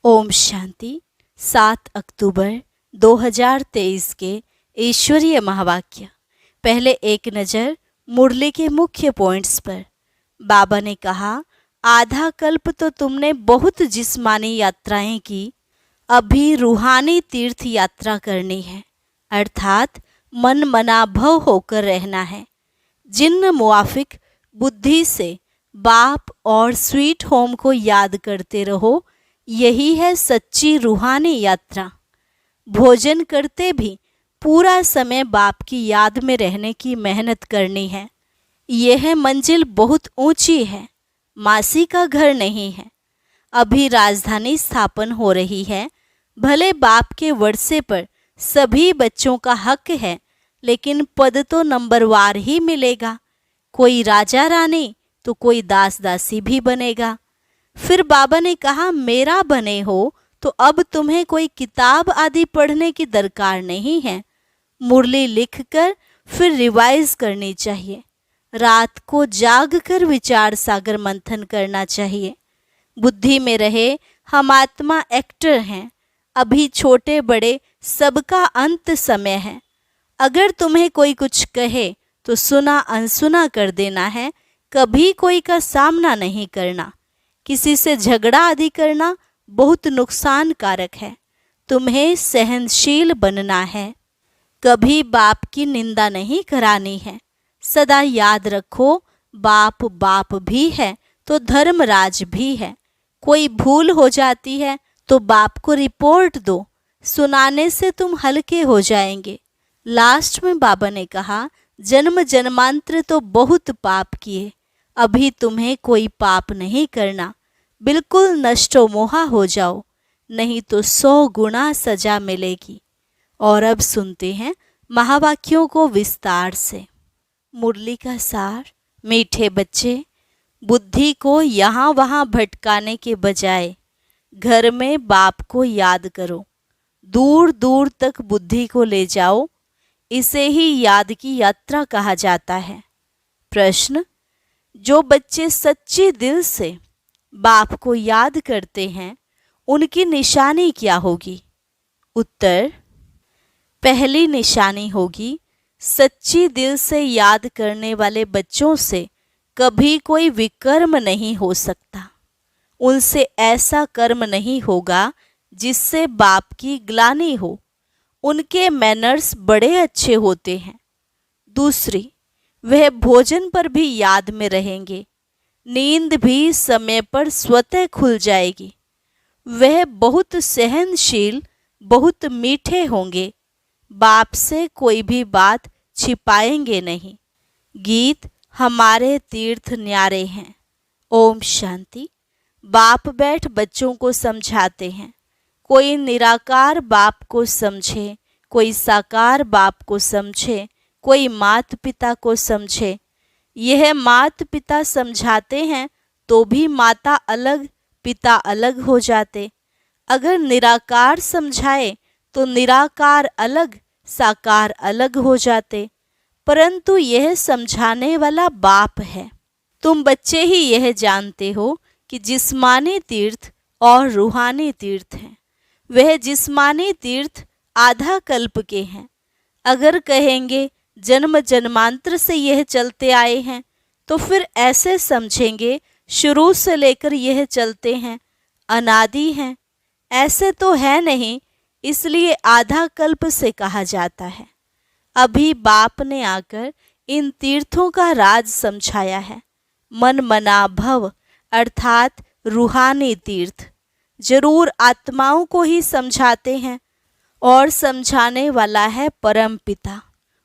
ओम शांति। 7 अक्टूबर 2023 के ईश्वरीय महावाक्य। पहले एक नज़र मुरली के मुख्य पॉइंट्स पर। बाबा ने कहा, आधा कल्प तो तुमने बहुत जिस्मानी यात्राएं की, अभी रूहानी तीर्थ यात्रा करनी है, अर्थात मन मनाभव होकर रहना है। जिन्न मुआफिक बुद्धि से बाप और स्वीट होम को याद करते रहो, यही है सच्ची रूहानी यात्रा। भोजन करते भी पूरा समय बाप की याद में रहने की मेहनत करनी है। यह मंजिल बहुत ऊंची है, मासी का घर नहीं है। अभी राजधानी स्थापन हो रही है। भले बाप के वर्षे पर सभी बच्चों का हक है, लेकिन पद तो नंबरवार ही मिलेगा। कोई राजा रानी तो कोई दास दासी भी बनेगा। फिर बाबा ने कहा, मेरा बने हो तो अब तुम्हें कोई किताब आदि पढ़ने की दरकार नहीं है। मुरली लिखकर फिर रिवाइज करनी चाहिए। रात को जाग कर विचार सागर मंथन करना चाहिए। बुद्धि में रहे, हम आत्मा एक्टर हैं। अभी छोटे बड़े सबका अंत समय है। अगर तुम्हें कोई कुछ कहे तो सुना अनसुना कर देना है, कभी कोई का सामना नहीं करना। किसी से झगड़ा आदि करना बहुत नुकसानकारक है। तुम्हें सहनशील बनना है। कभी बाप की निंदा नहीं करानी है। सदा याद रखो, बाप बाप भी है तो धर्मराज भी है। कोई भूल हो जाती है तो बाप को रिपोर्ट दो, सुनाने से तुम हल्के हो जाएंगे। लास्ट में बाबा ने कहा, जन्म जन्मांतर तो बहुत पाप किए, अभी तुम्हें कोई पाप नहीं करना। बिल्कुल नष्टो मोहा हो जाओ, नहीं तो 100 गुना सजा मिलेगी। और अब सुनते हैं महावाक्यों को विस्तार से। मुरली का सार। मीठे बच्चे, बुद्धि को यहाँ वहाँ भटकाने के बजाय घर में बाप को याद करो। दूर दूर तक बुद्धि को ले जाओ। इसे ही याद की यात्रा कहा जाता है। प्रश्न, जो बच्चे सच्चे दिल से बाप को याद करते हैं, उनकी निशानी क्या होगी? उत्तर, पहली निशानी होगी, सच्ची दिल से याद करने वाले बच्चों से कभी कोई विकर्म नहीं हो सकता। उनसे ऐसा कर्म नहीं होगा जिससे बाप की ग्लानि हो। उनके मैनर्स बड़े अच्छे होते हैं। दूसरी, वह भोजन पर भी याद में रहेंगे। नींद भी समय पर स्वतः खुल जाएगी। वह बहुत सहनशील, बहुत मीठे होंगे। बाप से कोई भी बात छिपाएंगे नहीं। गीत, हमारे तीर्थ न्यारे हैं। ओम शांति। बाप बैठ बच्चों को समझाते हैं। कोई निराकार बाप को समझे, कोई साकार बाप को समझे, कोई माता पिता को समझे। यह माता पिता समझाते हैं तो भी माता अलग पिता अलग हो जाते। अगर निराकार समझाए तो निराकार अलग साकार अलग हो जाते। परंतु यह समझाने वाला बाप है। तुम बच्चे ही यह जानते हो कि जिस्मानी तीर्थ और रूहानी तीर्थ हैं। वह जिस्मानी तीर्थ आधा कल्प के हैं। अगर कहेंगे जन्म जन्मांतर से यह चलते आए हैं, तो फिर ऐसे समझेंगे शुरू से लेकर यह चलते हैं, अनादि हैं। ऐसे तो है नहीं, इसलिए आधा कल्प से कहा जाता है। अभी बाप ने आकर इन तीर्थों का राज समझाया है। मन मना भव अर्थात रूहानी तीर्थ जरूर आत्माओं को ही समझाते हैं, और समझाने वाला है परम पिता,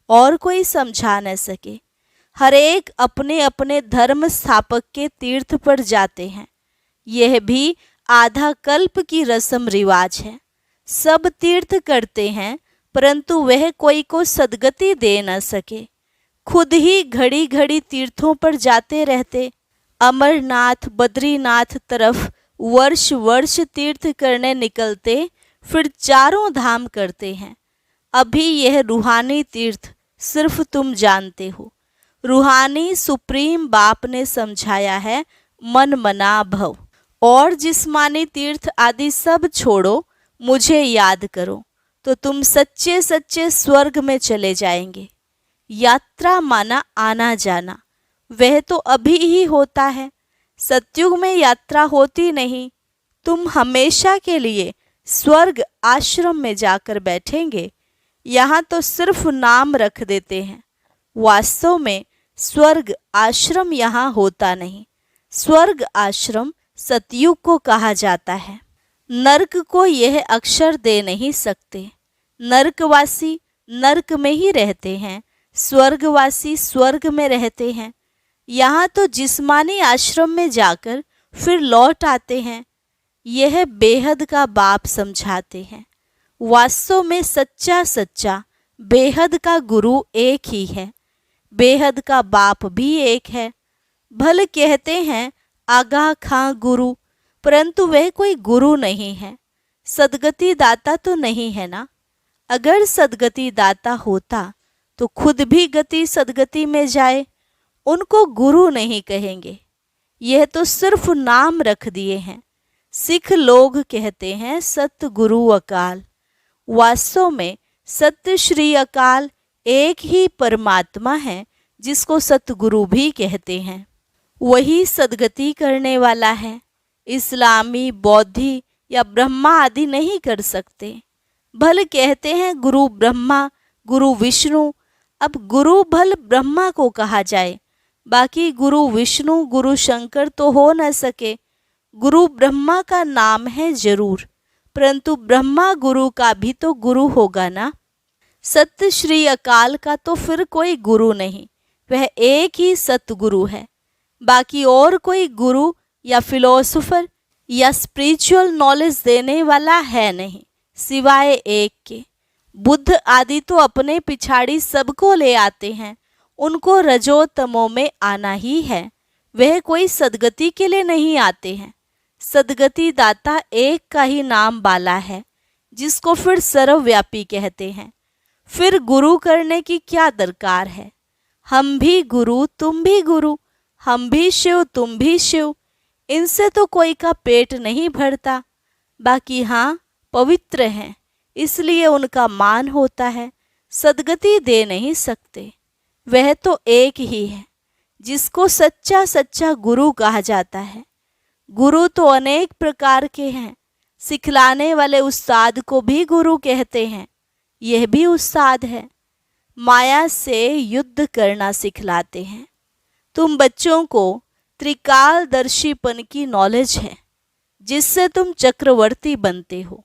और कोई समझा न सके। हर एक अपने अपने धर्म स्थापक के तीर्थ पर जाते हैं। यह भी आधा कल्प की रस्म रिवाज है। सब तीर्थ करते हैं, परंतु वह कोई को सदगति दे न सके। खुद ही घड़ी घड़ी तीर्थों पर जाते रहते। अमरनाथ बद्रीनाथ तरफ वर्ष वर्ष तीर्थ करने निकलते, फिर चारों धाम करते हैं। अभी यह रूहानी तीर्थ सिर्फ तुम जानते हो। रूहानी सुप्रीम बाप ने समझाया है मन मना भव, और जिस्मानी तीर्थ आदि सब छोड़ो, मुझे याद करो, तो तुम सच्चे सच्चे स्वर्ग में चले जाएंगे। यात्रा माना आना जाना, वह तो अभी ही होता है। सतयुग में यात्रा होती नहीं। तुम हमेशा के लिए स्वर्ग आश्रम में जाकर बैठेंगे। यहाँ तो सिर्फ नाम रख देते हैं, वास्तव में स्वर्ग आश्रम यहाँ होता नहीं। स्वर्ग आश्रम सतयुग को कहा जाता है। नरक को यह अक्षर दे नहीं सकते। नरकवासी नरक में ही रहते हैं, स्वर्गवासी स्वर्ग में रहते हैं। यहाँ तो जिस्मानी आश्रम में जाकर फिर लौट आते हैं। यह बेहद का बाप समझाते हैं। वास्तव में सच्चा सच्चा बेहद का गुरु एक ही है। बेहद का बाप भी एक है। भले कहते हैं आगाह खां गुरु, परंतु वह कोई गुरु नहीं है। सदगति दाता तो नहीं है ना। अगर सदगति दाता होता तो खुद भी गति सदगति में जाए। उनको गुरु नहीं कहेंगे, यह तो सिर्फ नाम रख दिए हैं। सिख लोग कहते हैं सत गुरु अकाल। वास्तव में सत्य श्री अकाल एक ही परमात्मा है, जिसको सतगुरु भी कहते हैं। वही सदगति करने वाला है। इस्लामी, बौद्धि या ब्रह्मा आदि नहीं कर सकते। भले कहते हैं गुरु ब्रह्मा, गुरु विष्णु। अब गुरु भल ब्रह्मा को कहा जाए, बाकी गुरु विष्णु, गुरु शंकर तो हो न सके। गुरु ब्रह्मा का नाम है जरूर, परंतु ब्रह्मा गुरु का भी तो गुरु होगा ना। सत्य श्री अकाल का तो फिर कोई गुरु नहीं, वह एक ही सतगुरु है। बाकी और कोई गुरु या फिलोसोफर या स्पिरिचुअल नॉलेज देने वाला है नहीं, सिवाय एक के। बुद्ध आदि तो अपने पिछाड़ी सबको ले आते हैं। उनको रजो तमो में आना ही है। वह कोई सदगति के लिए नहीं आते हैं। सदगति दाता एक का ही नाम बाला है, जिसको फिर सर्वव्यापी कहते हैं। फिर गुरु करने की क्या दरकार है। हम भी गुरु, तुम भी गुरु, हम भी शिव, तुम भी शिव। इनसे तो कोई का पेट नहीं भरता। बाकी हाँ, पवित्र हैं, इसलिए उनका मान होता है। सदगति दे नहीं सकते। वह तो एक ही है, जिसको सच्चा सच्चा गुरु कहा जाता है। गुरु तो अनेक प्रकार के हैं। सिखलाने वाले उस्ताद को भी गुरु कहते हैं। यह भी उस्ताद है। माया से युद्ध करना सिखलाते हैं। तुम बच्चों को त्रिकालदर्शीपन की नॉलेज है, जिससे तुम चक्रवर्ती बनते हो।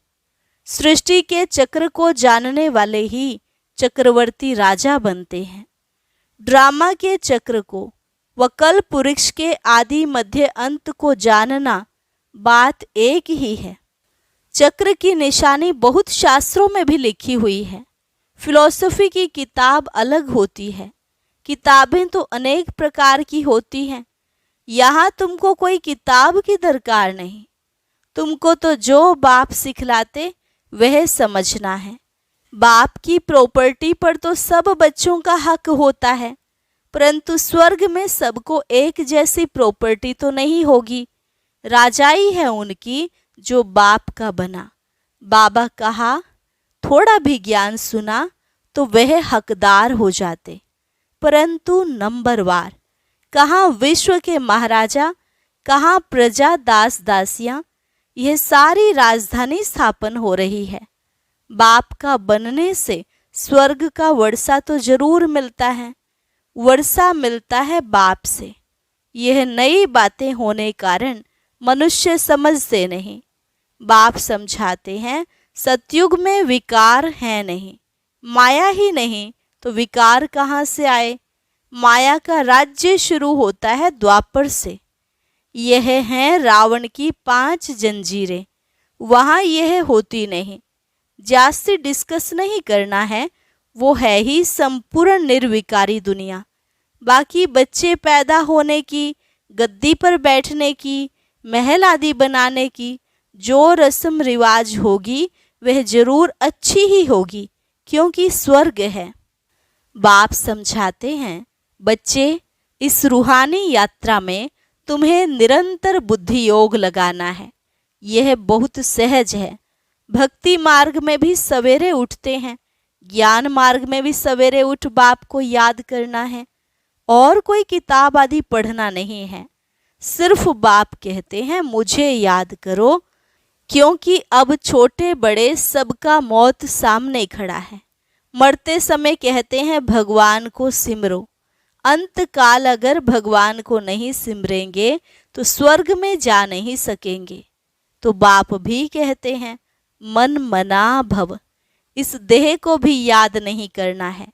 सृष्टि के चक्र को जानने वाले ही चक्रवर्ती राजा बनते हैं। ड्रामा के चक्र को व कल्प वृक्ष के आदि मध्य अंत को जानना बात एक ही है। चक्र की निशानी बहुत शास्त्रों में भी लिखी हुई है। फिलॉसफी की किताब अलग होती है। किताबें तो अनेक प्रकार की होती हैं। यहाँ तुमको कोई किताब की दरकार नहीं। तुमको तो जो बाप सिखलाते वह समझना है। बाप की प्रॉपर्टी पर तो सब बच्चों का हक होता है, परंतु स्वर्ग में सबको एक जैसी प्रॉपर्टी तो नहीं होगी। राजाई है उनकी जो बाप का बना। बाबा कहा थोड़ा भी ज्ञान सुना तो वह हकदार हो जाते, परंतु नंबरवार। कहाँ विश्व के महाराजा, कहाँ प्रजा दास दासियां। यह सारी राजधानी स्थापन हो रही है। बाप का बनने से स्वर्ग का वर्षा तो जरूर मिलता है। वर्षा मिलता है बाप से। यह नई बातें होने कारण मनुष्य समझते नहीं। बाप समझाते हैं सतयुग में विकार है नहीं। माया ही नहीं तो विकार कहाँ से आए। माया का राज्य शुरू होता है द्वापर से। यह हैं रावण की 5 जंजीरें। वहाँ यह होती नहीं। जास्ती डिस्कस नहीं करना है। वो है ही संपूर्ण निर्विकारी दुनिया। बाकी बच्चे पैदा होने की, गद्दी पर बैठने की, महल आदि बनाने की जो रस्म रिवाज होगी वह जरूर अच्छी ही होगी, क्योंकि स्वर्ग है। बाप समझाते हैं बच्चे, इस रूहानी यात्रा में तुम्हें निरंतर बुद्धि योग लगाना है। यह बहुत सहज है। भक्ति मार्ग में भी सवेरे उठते हैं, ज्ञान मार्ग में भी सवेरे उठ बाप को याद करना है। और कोई किताब आदि पढ़ना नहीं है। सिर्फ बाप कहते हैं मुझे याद करो, क्योंकि अब छोटे बड़े सबका मौत सामने खड़ा है। मरते समय कहते हैं भगवान को सिमरो। अंत काल अगर भगवान को नहीं सिमरेंगे तो स्वर्ग में जा नहीं सकेंगे। तो बाप भी कहते हैं मन मना भव। इस देह को भी याद नहीं करना है।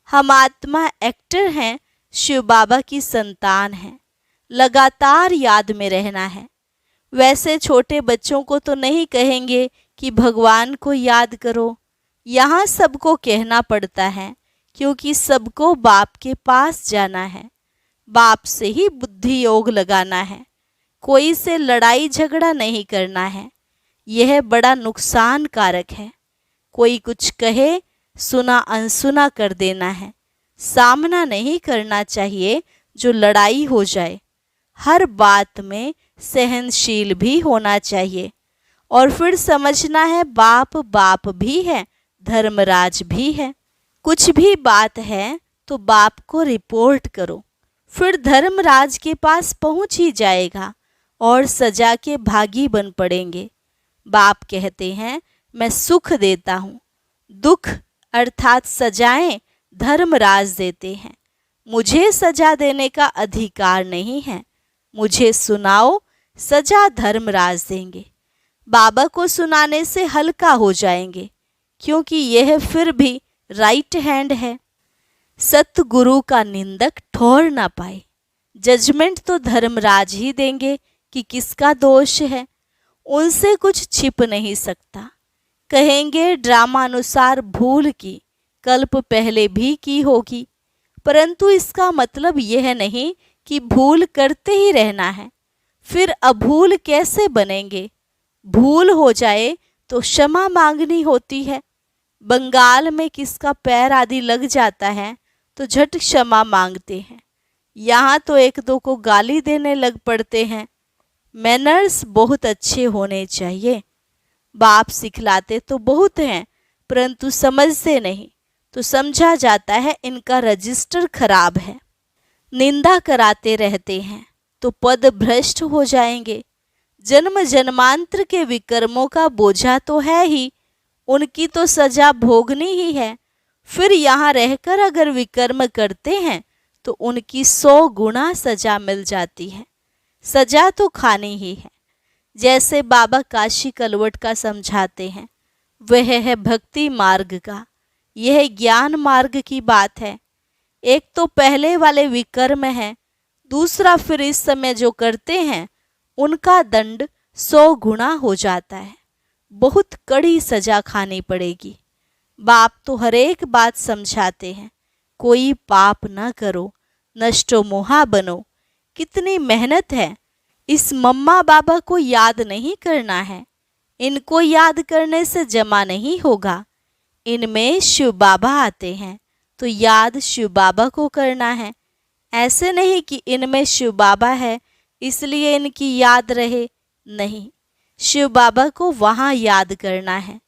हम आत्मा एक्टर हैं, शिव बाबा की संतान हैं। लगातार याद में रहना है। वैसे छोटे बच्चों को तो नहीं कहेंगे कि भगवान को याद करो। यहाँ सबको कहना पड़ता है, क्योंकि सबको बाप के पास जाना है। बाप से ही बुद्धि योग लगाना है। कोई से लड़ाई झगड़ा नहीं करना है। यह बड़ा नुकसान कारक है। कोई कुछ कहे, सुना अनसुना कर देना है। सामना नहीं करना चाहिए जो लड़ाई हो जाए। हर बात में सहनशील भी होना चाहिए। और फिर समझना है बाप बाप भी है, धर्मराज भी है। कुछ भी बात है तो बाप को रिपोर्ट करो, फिर धर्मराज के पास पहुंच ही जाएगा और सजा के भागी बन पड़ेंगे। बाप कहते हैं मैं सुख देता हूँ। दुख अर्थात सजाएं धर्मराज देते हैं। मुझे सजा देने का अधिकार नहीं है। मुझे सुनाओ, सजा धर्मराज देंगे। बाबा को सुनाने से हल्का हो जाएंगे, क्योंकि यह फिर भी राइट हैंड है। सतगुरु का निंदक ठोर ना पाए। जजमेंट तो धर्मराज ही देंगे कि किसका दोष है। उनसे कुछ छिप नहीं सकता। कहेंगे ड्रामानुसार भूल की, कल्प पहले भी की होगी। परंतु इसका मतलब यह नहीं कि भूल करते ही रहना है। फिर अभूल कैसे बनेंगे? भूल हो जाए तो क्षमा मांगनी होती है। बंगाल में किसका पैर आदि लग जाता है तो झट क्षमा मांगते हैं। यहाँ तो एक दो को गाली देने लग पड़ते हैं। मैनर्स बहुत अच्छे होने चाहिए। बाप सिखलाते तो बहुत हैं, परंतु समझते नहीं, तो समझा जाता है इनका रजिस्टर खराब है। निंदा कराते रहते हैं तो पद भ्रष्ट हो जाएंगे। जन्म जन्मांतर के विकर्मों का बोझा तो है ही, उनकी तो सजा भोगनी ही है। फिर यहाँ रहकर अगर विकर्म करते हैं तो उनकी 100 गुना सजा मिल जाती है। सजा तो खानी ही है। जैसे बाबा काशी कलवट का समझाते हैं, वह है भक्ति मार्ग का। यह ज्ञान मार्ग की बात है। एक तो पहले वाले विकर्म है, दूसरा फिर इस समय जो करते हैं उनका दंड 100 गुना हो जाता है। बहुत कड़ी सजा खानी पड़ेगी। बाप तो हर एक बात समझाते हैं। कोई पाप न करो, नष्टो मोहा बनो। कितनी मेहनत है। इस मम्मा बाबा को याद नहीं करना है। इनको याद करने से जमा नहीं होगा। इनमें शिव बाबा आते हैं तो याद शिव बाबा को करना है। ऐसे नहीं कि इनमें शिव बाबा है इसलिए इनकी याद रहे। नहीं, शिव बाबा को वहाँ याद करना है।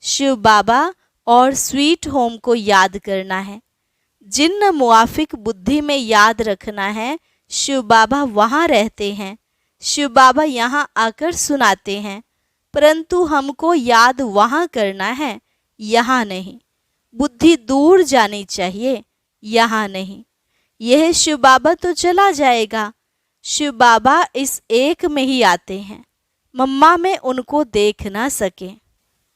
शिव बाबा और स्वीट होम को याद करना है। जिन मुआफिक बुद्धि में याद रखना है, शिव बाबा वहाँ रहते हैं। शिव बाबा यहाँ आकर सुनाते हैं, परंतु हमको याद वहाँ करना है, यहाँ नहीं। बुद्धि दूर जानी चाहिए, यहाँ नहीं। यह शिव बाबा तो चला जाएगा। शिव बाबा इस एक में ही आते हैं। मम्मा में उनको देख ना सके।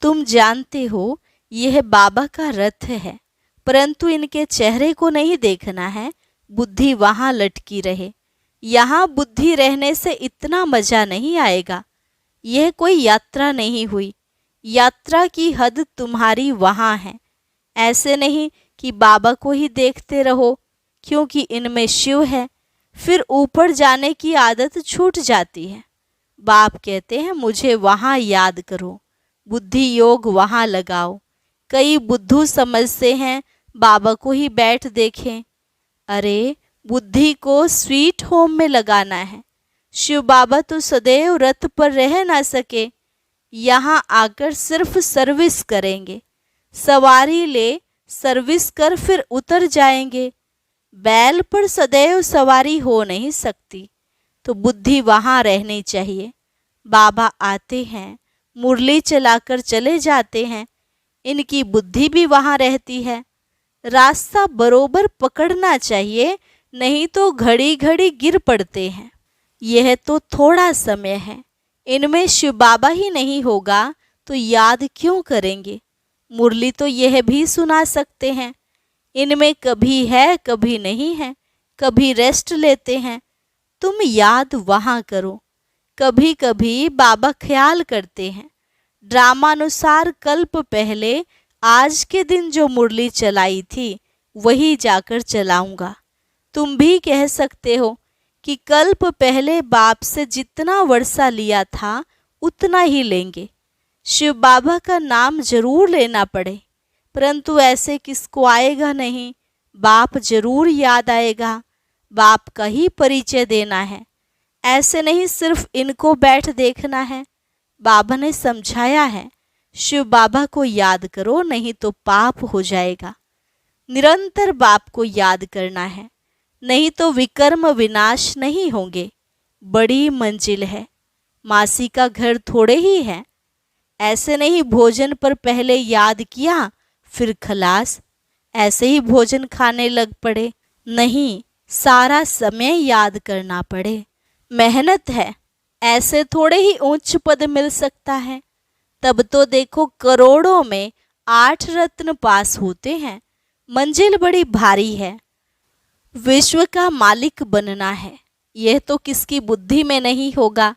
तुम जानते हो यह बाबा का रथ है, परंतु इनके चेहरे को नहीं देखना है। बुद्धि वहाँ लटकी रहे। यहाँ बुद्धि रहने से इतना मजा नहीं आएगा। यह कोई यात्रा नहीं हुई। यात्रा की हद तुम्हारी वहाँ है। ऐसे नहीं कि बाबा को ही देखते रहो, क्योंकि इनमें शिव है। फिर ऊपर जाने की आदत छूट जाती है। बाप कहते हैं मुझे वहाँ याद करो, बुद्धि योग वहाँ लगाओ। कई बुद्धू समझते हैं बाबा को ही बैठ देखें। अरे बुद्धि को स्वीट होम में लगाना है। शिव बाबा तो सदैव रथ पर रह ना सके, यहाँ आकर सिर्फ सर्विस करेंगे। सवारी ले सर्विस कर फिर उतर जाएंगे। बैल पर सदैव सवारी हो नहीं सकती, तो बुद्धि वहाँ रहनी चाहिए। बाबा आते हैं, मुरली चलाकर चले जाते हैं, इनकी बुद्धि भी वहाँ रहती है। रास्ता बरोबर पकड़ना चाहिए, नहीं तो घड़ी घड़ी गिर पड़ते हैं। यह तो थोड़ा समय है, इनमें शिव बाबा ही नहीं होगा तो याद क्यों करेंगे। मुरली तो यह भी सुना सकते हैं, इनमें कभी है कभी नहीं है, कभी रेस्ट लेते हैं। तुम याद वहाँ करो। कभी कभी बाबा ख्याल करते हैं, ड्रामानुसार कल्प पहले आज के दिन जो मुरली चलाई थी वही जाकर चलाऊंगा। तुम भी कह सकते हो कि कल्प पहले बाप से जितना वर्षा लिया था उतना ही लेंगे। शिव बाबा का नाम जरूर लेना पड़े, परंतु ऐसे किसको आएगा नहीं। बाप जरूर याद आएगा, बाप का ही परिचय देना है। ऐसे नहीं सिर्फ इनको बैठ देखना है। बाबा ने समझाया है, शिव बाबा को याद करो नहीं तो पाप हो जाएगा। निरंतर बाप को याद करना है, नहीं तो विकर्म विनाश नहीं होंगे। बड़ी मंजिल है, मासी का घर थोड़े ही है। ऐसे नहीं भोजन पर पहले याद किया फिर खलास, ऐसे ही भोजन खाने लग पड़े। नहीं, सारा समय याद करना पड़े। मेहनत है, ऐसे थोड़े ही उच्च पद मिल सकता है। तब तो देखो करोड़ों में 8 रत्न पास होते हैं। मंजिल बड़ी भारी है, विश्व का मालिक बनना है। यह तो किसकी बुद्धि में नहीं होगा,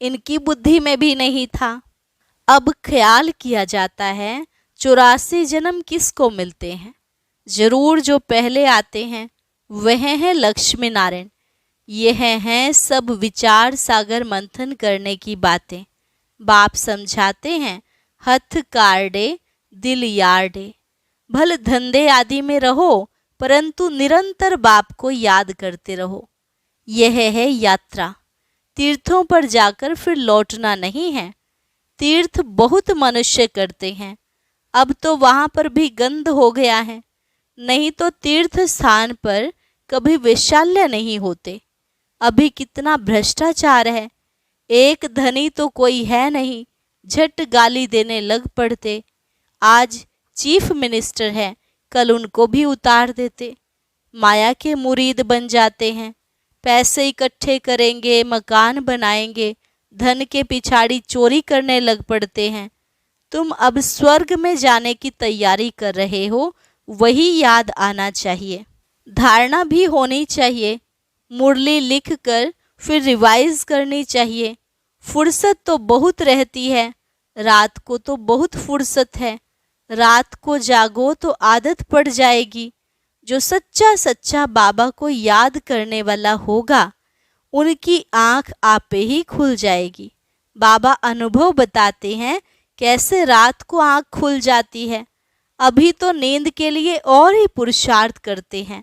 इनकी बुद्धि में भी नहीं था। अब ख्याल किया जाता है 84 जन्म किसको मिलते हैं। जरूर जो पहले आते हैं वह हैं लक्ष्मी नारायण। यह हैं सब विचार सागर मंथन करने की बातें। बाप समझाते हैं, हथ कार्डे दिल यार्डे। भल धंधे आदि में रहो, परंतु निरंतर बाप को याद करते रहो। यह है यात्रा। तीर्थों पर जाकर फिर लौटना नहीं है। तीर्थ बहुत मनुष्य करते हैं, अब तो वहां पर भी गंध हो गया है। नहीं तो तीर्थ स्थान पर कभी वैशाल्य नहीं होते। अभी कितना भ्रष्टाचार है। एक धनी तो कोई है नहीं, झट गाली देने लग पड़ते। आज चीफ मिनिस्टर है, कल उनको भी उतार देते। माया के मुरीद बन जाते हैं। पैसे इकट्ठे करेंगे, मकान बनाएंगे, धन के पिछाड़ी चोरी करने लग पड़ते हैं। तुम अब स्वर्ग में जाने की तैयारी कर रहे हो, वही याद आना चाहिए। धारणा भी होनी चाहिए। मुरली लिख कर फिर रिवाइज करनी चाहिए। फुर्सत तो बहुत रहती है, रात को तो बहुत फुर्सत है। रात को जागो तो आदत पड़ जाएगी। जो सच्चा सच्चा बाबा को याद करने वाला होगा, उनकी आंख आपे ही खुल जाएगी। बाबा अनुभव बताते हैं कैसे रात को आंख खुल जाती है। अभी तो नींद के लिए और ही पुरुषार्थ करते हैं।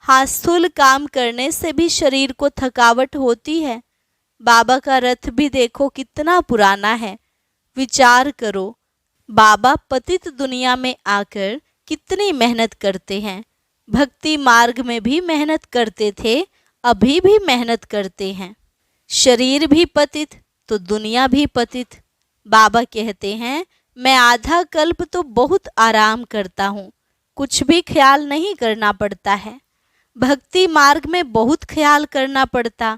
हाँ, स्थूल काम करने से भी शरीर को थकावट होती है। बाबा का रथ भी देखो कितना पुराना है। विचार करो, बाबा पतित दुनिया में आकर कितनी मेहनत करते हैं। भक्ति मार्ग में भी मेहनत करते थे, अभी भी मेहनत करते हैं। शरीर भी पतित तो दुनिया भी पतित। बाबा कहते हैं, मैं आधा कल्प तो बहुत आराम करता हूँ, कुछ भी ख्याल नहीं करना पड़ता है। भक्ति मार्ग में बहुत ख्याल करना पड़ता,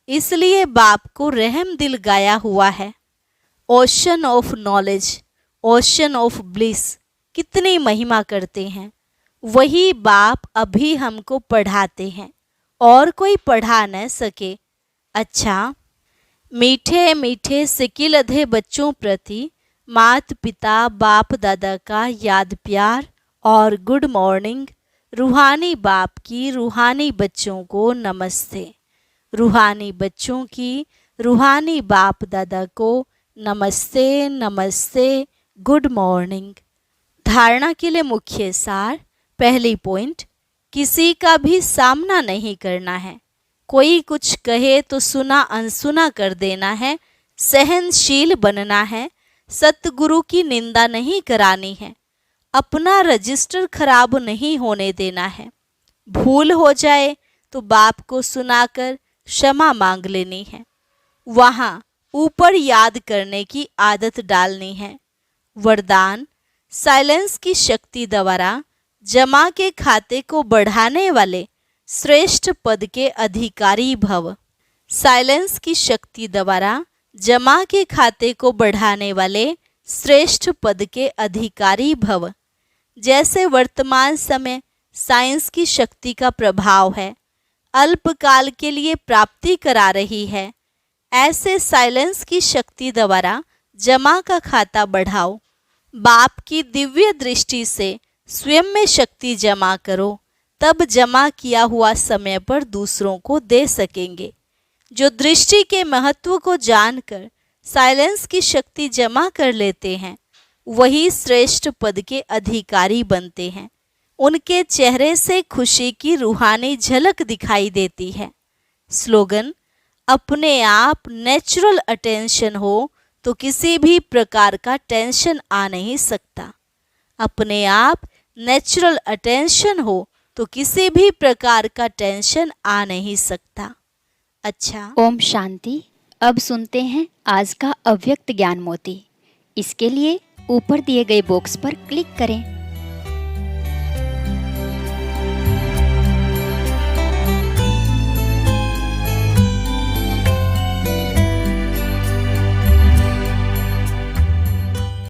इसलिए बाप को रहम दिल गाया हुआ है। Ocean of knowledge, ocean of bliss, कितनी महिमा करते हैं। वही बाप अभी हमको पढ़ाते हैं, और कोई पढ़ा न सके। अच्छा, मीठे मीठे सिकिल अधे बच्चों प्रति मात पिता बाप दादा का याद प्यार और गुड मॉर्निंग। रूहानी बाप की रूहानी बच्चों को नमस्ते। रूहानी बच्चों की रूहानी बाप दादा को नमस्ते नमस्ते, गुड मॉर्निंग। धारणा के लिए मुख्य सार। पहली पॉइंट, किसी का भी सामना नहीं करना है, कोई कुछ कहे तो सुना अनसुना कर देना है, सहनशील बनना है, सतगुरु की निंदा नहीं करानी है, अपना रजिस्टर खराब नहीं होने देना है, भूल हो जाए तो बाप को सुनाकर क्षमा मांग लेनी है, वहाँ ऊपर याद करने की आदत डालनी है। वरदान, साइलेंस की शक्ति द्वारा जमा के खाते को बढ़ाने वाले श्रेष्ठ पद के अधिकारी भव। साइलेंस की शक्ति द्वारा जमा के खाते को बढ़ाने वाले श्रेष्ठ पद के अधिकारी भव। जैसे वर्तमान समय साइंस की शक्ति का प्रभाव है, अल्पकाल के लिए प्राप्ति करा रही है, ऐसे साइलेंस की शक्ति द्वारा जमा का खाता बढ़ाओ। बाप की दिव्य दृष्टि से स्वयं में शक्ति जमा करो, तब जमा किया हुआ समय पर दूसरों को दे सकेंगे। जो दृष्टि के महत्व को जानकर साइलेंस की शक्ति जमा कर लेते हैं, वही श्रेष्ठ पद के अधिकारी बनते हैं। उनके चेहरे से खुशी की रूहानी झलक दिखाई देती है। स्लोगन, अपने आप नेचुरल अटेंशन हो तो किसी भी प्रकार का टेंशन आ नहीं सकता। अपने आप नेचुरल अटेंशन हो तो किसी भी प्रकार का टेंशन आ नहीं सकता। अच्छा, ओम शांति। अब सुनते हैं आज का अव्यक्त ज्ञान मोती। इसके लिए ऊपर दिए गए बॉक्स पर क्लिक करें।